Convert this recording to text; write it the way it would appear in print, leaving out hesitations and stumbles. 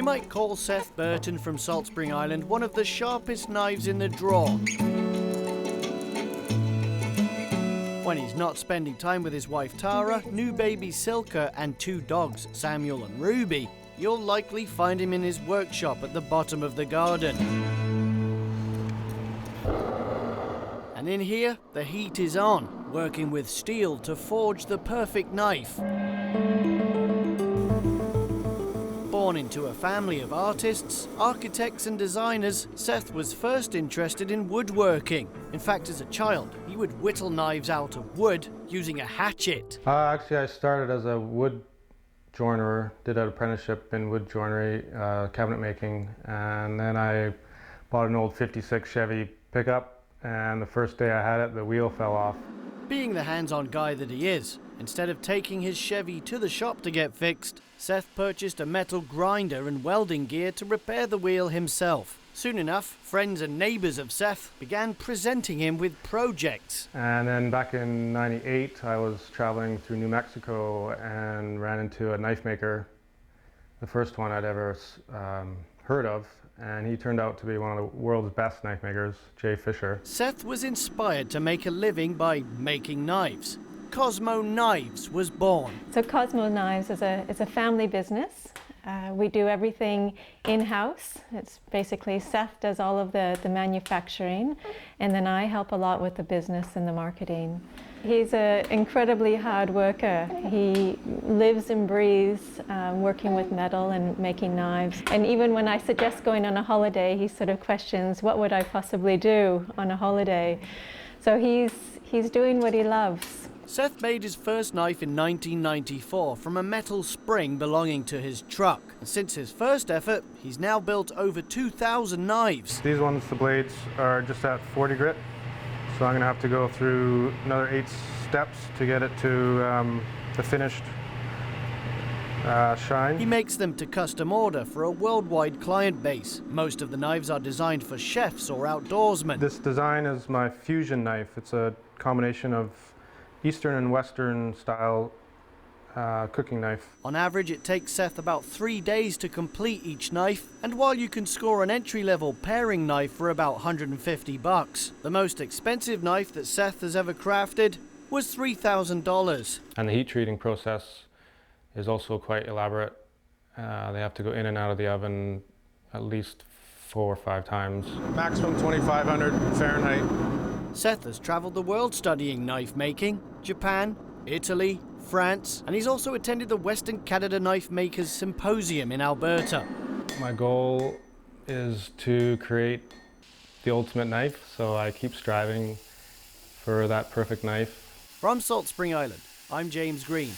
might call Seth Burton from Saltspring Island one of the sharpest knives in the drawer. When he's not spending time with his wife Tara, new baby Silka, and 2 dogs, Samuel and Ruby, you'll likely find him in his workshop at the bottom of the garden. And in here, the heat is on, working with steel to forge the perfect knife. Born into a family of artists, architects and designers, Seth was first interested in woodworking. In fact, as a child, he would whittle knives out of wood using a hatchet. Actually, I started as a wood joinerer, did an apprenticeship in wood joinery, cabinet making, and then I bought an old 56 Chevy pickup, and the first day I had it, the wheel fell off. Being the hands-on guy that he is, instead of taking his Chevy to the shop to get fixed, Seth purchased a metal grinder and welding gear to repair the wheel himself. Soon enough, friends and neighbours of Seth began presenting him with projects. And then back in '98, I was traveling through New Mexico and ran into a knife maker, the first one I'd ever heard of, and he turned out to be one of the world's best knife makers, Jay Fisher. Seth was inspired to make a living by making knives. Cosmo Knives was born. So Cosmo Knives is a family business. We do everything in-house. It's basically Seth does all of the manufacturing, and then I help a lot with the business and the marketing. He's an incredibly hard worker. He lives and breathes working with metal and making knives. And even when I suggest going on a holiday, he sort of questions, what would I possibly do on a holiday? So he's doing what he loves. Seth made his first knife in 1994 from a metal spring belonging to his truck. And since his first effort, he's now built over 2,000 knives. These ones, the blades, are just at 40 grit, so I'm going to have to go through another 8 steps to get it to the finished shine. He makes them to custom order for a worldwide client base. Most of the knives are designed for chefs or outdoorsmen. This design is my fusion knife. It's a combination of Eastern and Western style cooking knife. On average, it takes Seth about 3 days to complete each knife, and while you can score an entry-level paring knife for about $150, the most expensive knife that Seth has ever crafted was $3,000. And the heat treating process is also quite elaborate. They have to go in and out of the oven at least 4 or 5 times. Maximum 2,500 Fahrenheit. Seth has traveled the world studying knife making, Japan, Italy, France, and he's also attended the Western Canada Knife Makers Symposium in Alberta. My goal is to create the ultimate knife, so I keep striving for that perfect knife. From Saltspring Island, I'm James Green.